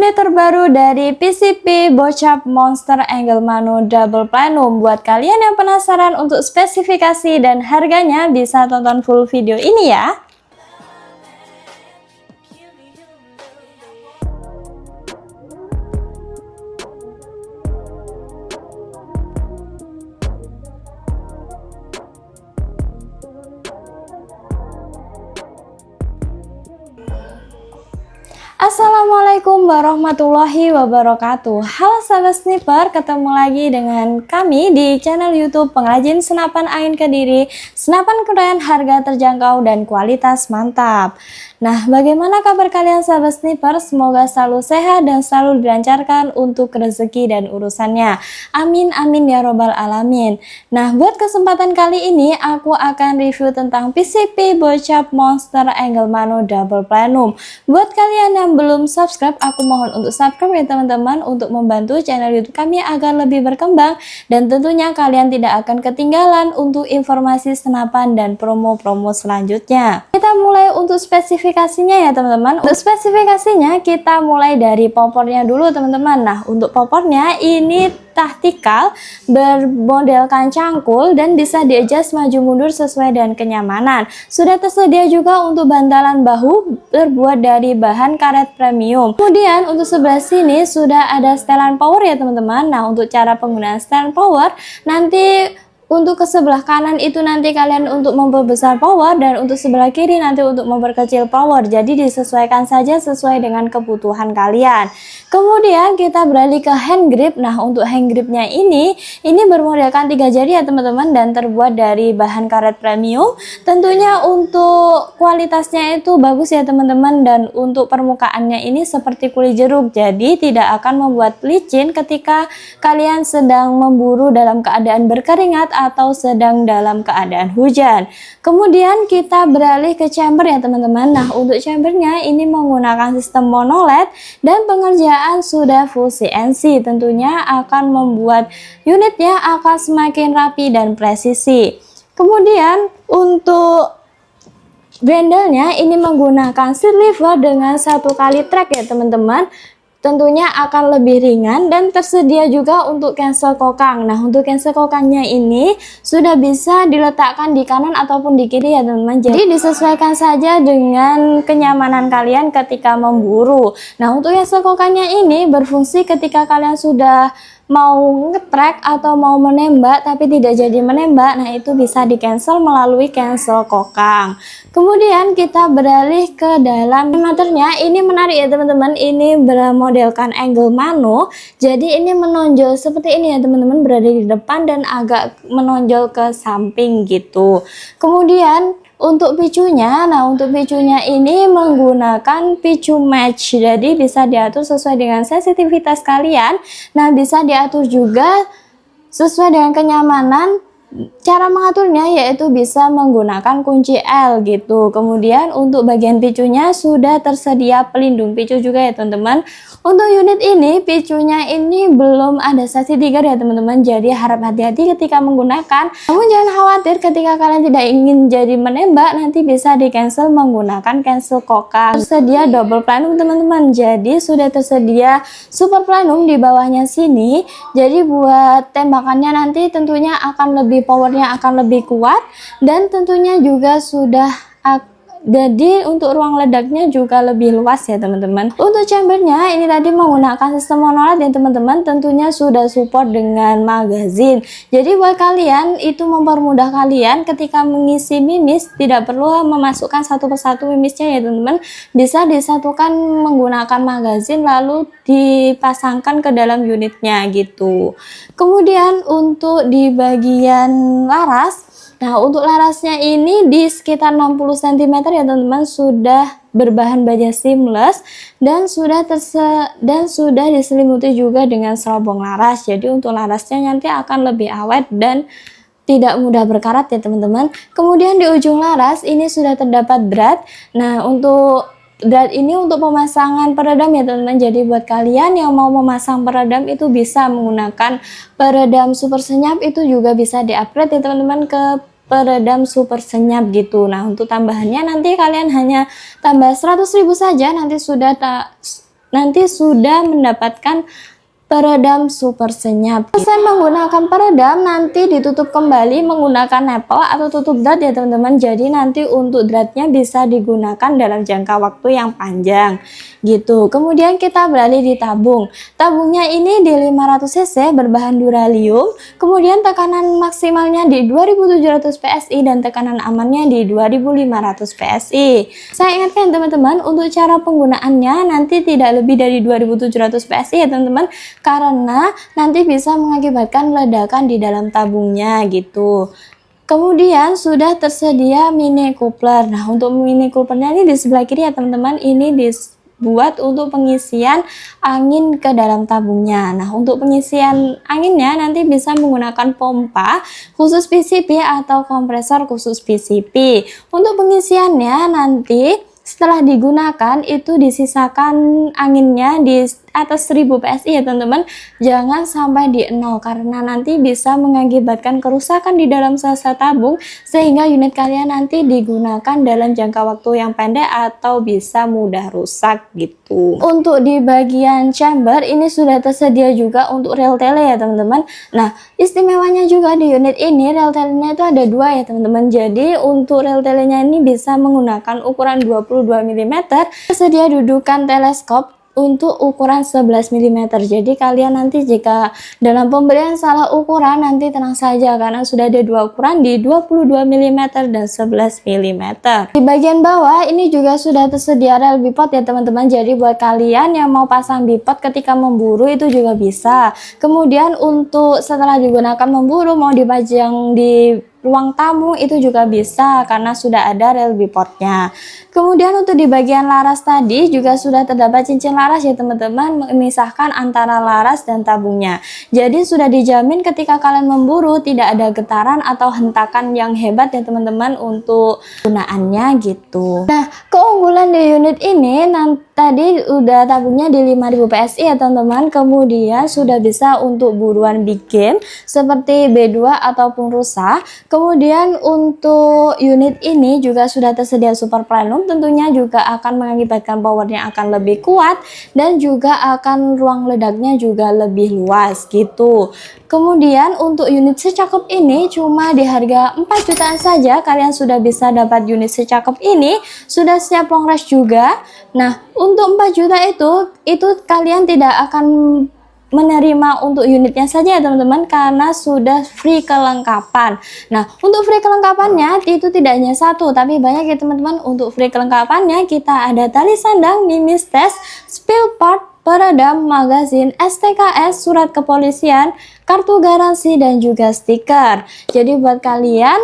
Video terbaru dari PCP Bocap Monster Angle Mano Double Plenum. Buat kalian yang penasaran untuk spesifikasi dan harganya, bisa tonton full video ini ya. Assalamualaikum warahmatullahi wabarakatuh. Halo sahabat sniper, ketemu lagi dengan kami di channel YouTube pengrajin senapan angin Kediri. Senapan keren, harga terjangkau dan kualitas mantap. Nah, bagaimana kabar kalian sahabat sniper? Semoga selalu sehat dan selalu dilancarkan untuk rezeki dan urusannya. Amin amin ya robbal alamin. Nah, buat kesempatan kali ini aku akan review tentang PCP Bocap Monster Angle Mano Double Plenum. Buat kalian yang belum subscribe, aku mohon untuk subscribe ya teman-teman, untuk membantu channel YouTube kami agar lebih berkembang, dan tentunya kalian tidak akan ketinggalan untuk informasi senapan dan promo-promo selanjutnya. Kita mulai untuk spesifikasinya ya teman-teman. Untuk spesifikasinya kita mulai dari popornya dulu teman-teman. Nah, untuk popornya ini taktikal, bermodelkan cangkul dan bisa di-adjust maju mundur sesuai dengan kenyamanan. Sudah tersedia juga untuk bantalan bahu terbuat dari bahan karet premium. Kemudian untuk sebelah sini sudah ada setelan power ya teman-teman. Nah, untuk cara penggunaan setelan power, nanti untuk ke sebelah kanan itu nanti kalian untuk memperbesar power, dan untuk sebelah kiri nanti untuk memperkecil power. Jadi disesuaikan saja sesuai dengan kebutuhan kalian. Kemudian kita beralih ke hand grip. Nah, untuk hand gripnya ini bermodelkan 3 jari ya teman-teman, dan terbuat dari bahan karet premium. Tentunya untuk kualitasnya itu bagus ya teman-teman, dan untuk permukaannya ini seperti kulit jeruk. Jadi tidak akan membuat licin ketika kalian sedang memburu dalam keadaan berkeringat atau sedang dalam keadaan hujan. Kemudian kita beralih ke chamber ya teman-teman. Nah, untuk chambernya ini menggunakan sistem monoled dan pengerjaan sudah full CNC. Tentunya akan membuat unitnya akan semakin rapi dan presisi. Kemudian untuk grendelnya ini menggunakan seat lever dengan 1 kali track ya teman-teman. Tentunya akan lebih ringan dan tersedia juga untuk cancel kokang. Nah, untuk cancel kokangnya ini sudah bisa diletakkan di kanan ataupun di kiri ya teman-teman. Jadi disesuaikan saja dengan kenyamanan kalian ketika memburu. Nah, untuk cancel kokangnya ini berfungsi ketika kalian sudah mau nge-track atau mau menembak tapi tidak jadi menembak. Nah, itu bisa di cancel melalui cancel kokang. Kemudian kita beralih ke dalam materinya. Ini menarik ya teman-teman, ini bermodelkan angle mano. Jadi ini menonjol seperti ini ya teman-teman, berada di depan dan agak menonjol ke samping gitu. Kemudian untuk picunya, nah untuk picunya ini menggunakan picu match, jadi bisa diatur sesuai dengan sensitivitas kalian. Nah, bisa diatur juga sesuai dengan kenyamanan. Cara mengaturnya yaitu bisa menggunakan kunci L gitu. Kemudian untuk bagian picunya sudah tersedia pelindung picu juga ya teman-teman. Untuk unit ini picunya ini belum ada saksi trigger ya teman-teman, jadi harap hati-hati ketika menggunakan. Namun jangan khawatir ketika kalian tidak ingin jadi menembak, nanti bisa di cancel menggunakan cancel kokang. Tersedia double plenum teman-teman, jadi sudah tersedia super plenum di bawahnya sini. Jadi buat tembakannya nanti tentunya akan lebih, powernya akan lebih kuat, dan tentunya juga sudah jadi untuk ruang ledaknya juga lebih luas ya teman-teman. Untuk chambernya ini tadi menggunakan sistem monoled ya teman-teman, tentunya sudah support dengan magazine. Jadi buat kalian itu mempermudah kalian ketika mengisi mimis, tidak perlu memasukkan satu persatu mimisnya ya teman-teman, bisa disatukan menggunakan magazine lalu dipasangkan ke dalam unitnya gitu. Kemudian untuk di bagian laras, nah untuk larasnya ini di sekitar 60 cm ya teman-teman, sudah berbahan baja seamless dan sudah diselimuti juga dengan serobong laras. Jadi untuk larasnya nanti akan lebih awet dan tidak mudah berkarat ya teman-teman. Kemudian di ujung laras ini sudah terdapat brad. Nah, untuk brad ini untuk pemasangan peredam ya teman-teman. Jadi buat kalian yang mau memasang peredam itu bisa menggunakan peredam super senyap, itu juga bisa di-upgrade ya teman-teman ke peredam super senyap gitu. Nah, untuk tambahannya nanti kalian hanya tambah 100.000 saja, nanti sudah nanti sudah mendapatkan peredam super senyap. Selesai menggunakan peredam, nanti ditutup kembali menggunakan nipple atau tutup drat ya teman-teman. Jadi nanti untuk dratnya bisa digunakan dalam jangka waktu yang panjang gitu. Kemudian kita beralih di tabung. Tabungnya ini di 500 cc berbahan duralium. Kemudian tekanan maksimalnya di 2700 PSI dan tekanan amannya di 2500 PSI. Saya ingatkan teman-teman, untuk cara penggunaannya nanti tidak lebih dari 2700 PSI ya teman-teman, karena nanti bisa mengakibatkan ledakan di dalam tabungnya gitu. Kemudian sudah tersedia mini coupler. Nah, untuk mini couplernya ini di sebelah kiri ya teman-teman, ini dibuat untuk pengisian angin ke dalam tabungnya. Nah, untuk pengisian anginnya nanti bisa menggunakan pompa khusus PCP atau kompresor khusus PCP. Untuk pengisiannya nanti setelah digunakan itu disisakan anginnya di atas 1000 PSI ya teman-teman, jangan sampai di 0 karena nanti bisa mengakibatkan kerusakan di dalam sel-sel tabung sehingga unit kalian nanti digunakan dalam jangka waktu yang pendek atau bisa mudah rusak gitu. Untuk di bagian chamber ini sudah tersedia juga untuk rel tele ya teman-teman. Nah, istimewanya juga di unit ini rel telenya itu ada dua ya teman-teman. Jadi untuk rel telenya ini bisa menggunakan ukuran 22 mm, tersedia dudukan teleskop untuk ukuran 11 mm. Jadi kalian nanti jika dalam pembelian salah ukuran nanti tenang saja karena sudah ada dua ukuran di 22 mm dan 11 mm. Di bagian bawah ini juga sudah tersedia rel bipod ya teman-teman. Jadi buat kalian yang mau pasang bipod ketika memburu itu juga bisa. Kemudian untuk setelah digunakan memburu mau dipajang di ruang tamu itu juga bisa karena sudah ada rel bipodnya. Kemudian untuk di bagian laras tadi juga sudah terdapat cincin laras ya teman-teman, memisahkan antara laras dan tabungnya. Jadi sudah dijamin ketika kalian memburu tidak ada getaran atau hentakan yang hebat ya teman-teman untuk gunaannya gitu. Nah, keunggulan di unit ini tadi udah tabungnya di 5000 PSI ya teman-teman. Kemudian sudah bisa untuk buruan big game seperti B2 ataupun rusa. Kemudian untuk unit ini juga sudah tersedia super plenum, tentunya juga akan mengakibatkan powernya akan lebih kuat dan juga akan ruang ledaknya juga lebih luas gitu. Kemudian untuk unit secakep ini cuma di harga 4 jutaan saja kalian sudah bisa dapat unit secakep ini, sudah siap long rush juga. Nah, untuk 4 juta itu kalian tidak akan menerima untuk unitnya saja ya teman-teman karena sudah free kelengkapan. Nah, untuk free kelengkapannya itu tidak hanya satu tapi banyak ya teman-teman. Untuk free kelengkapannya kita ada tali sandang, mimis tes, spill part, peredam, magazin, STKS, surat kepolisian, kartu garansi dan juga stiker. Jadi buat kalian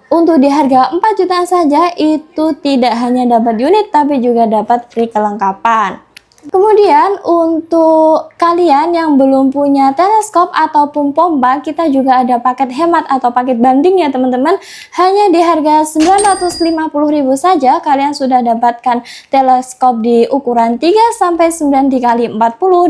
untuk di harga 4 jutaan saja itu tidak hanya dapat unit tapi juga dapat free kelengkapan. Kemudian untuk kalian yang belum punya teleskop ataupun pompa, kita juga ada paket hemat atau paket banding ya teman-teman. Hanya di harga 950.000 saja kalian sudah dapatkan teleskop di ukuran 3 sampai 9 dikali 40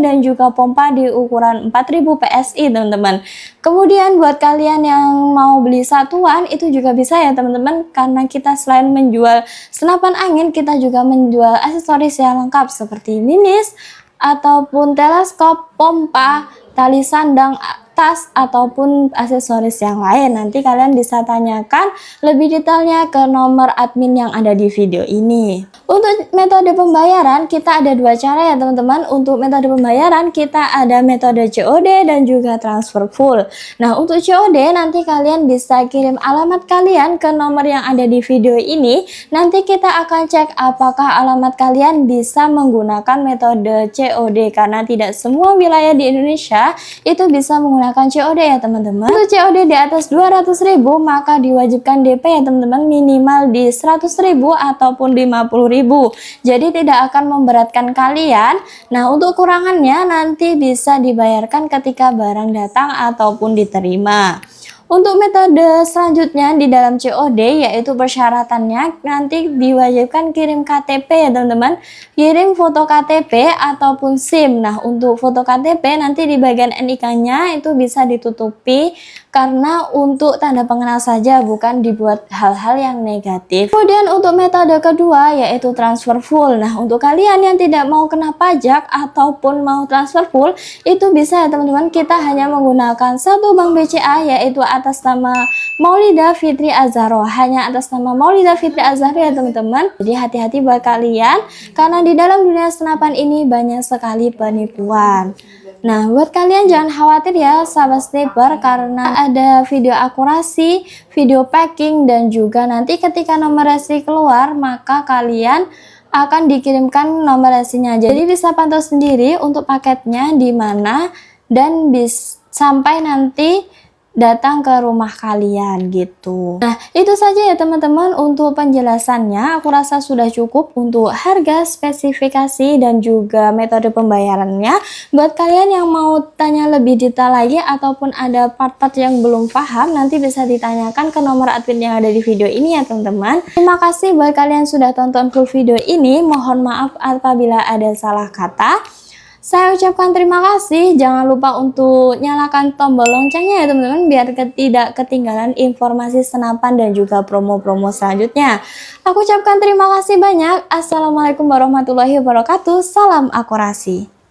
dan juga pompa di ukuran 4000 PSI teman-teman. Kemudian buat kalian yang mau beli satuan itu juga bisa ya teman-teman, karena kita selain menjual senapan angin kita juga menjual aksesoris yang lengkap seperti minis ataupun teleskop, pompa, tali sandang, tas ataupun aksesoris yang lain. Nanti kalian bisa tanyakan lebih detailnya ke nomor admin yang ada di video ini. Untuk metode pembayaran kita ada dua cara ya teman-teman. Untuk metode pembayaran kita ada metode COD dan juga transfer full. Nah, untuk COD nanti kalian bisa kirim alamat kalian ke nomor yang ada di video ini. Nanti kita akan cek apakah alamat kalian bisa menggunakan metode COD karena tidak semua wilayah di Indonesia itu bisa menggunakan COD ya teman-teman. Untuk COD di atas 200.000 maka diwajibkan DP ya teman-teman, minimal di 100.000 ataupun 50.000. Jadi tidak akan memberatkan kalian. Nah, untuk kurangannya nanti bisa dibayarkan ketika barang datang ataupun diterima. Untuk metode selanjutnya di dalam COD yaitu persyaratannya nanti diwajibkan kirim KTP ya teman-teman, kirim foto KTP ataupun SIM. Nah, untuk foto KTP nanti di bagian NIK-nya itu bisa ditutupi karena untuk tanda pengenal saja, bukan dibuat hal-hal yang negatif. Kemudian untuk metode kedua yaitu transfer full. Nah, untuk kalian yang tidak mau kena pajak ataupun mau transfer full, itu bisa ya teman-teman, kita hanya menggunakan satu bank BCA yaitu atas nama Maulidah Fitri Azharo, hanya atas nama Maulidah Fitri Azharo ya teman-teman. Jadi hati-hati buat kalian, karena di dalam dunia senapan ini banyak sekali penipuan. Nah, buat kalian jangan khawatir ya sahabat sniper, karena ada video akurasi, video packing, dan juga nanti ketika nomor resi keluar maka kalian akan dikirimkan nomor resinya. Jadi bisa pantau sendiri untuk paketnya di mana dan sampai nanti datang ke rumah kalian gitu. Nah, itu saja ya teman-teman untuk penjelasannya. Aku rasa sudah cukup untuk harga, spesifikasi, dan juga metode pembayarannya. Buat kalian yang mau tanya lebih detail lagi ataupun ada part-part yang belum paham, nanti bisa ditanyakan ke nomor admin yang ada di video ini ya teman-teman. Terima kasih buat kalian sudah tonton full video ini. Mohon maaf apabila ada salah kata. Saya ucapkan terima kasih. Jangan lupa untuk nyalakan tombol loncengnya ya teman-teman, biar tidak ketinggalan informasi senapan dan juga promo-promo selanjutnya. Aku ucapkan terima kasih banyak. Assalamualaikum warahmatullahi wabarakatuh. Salam akurasi.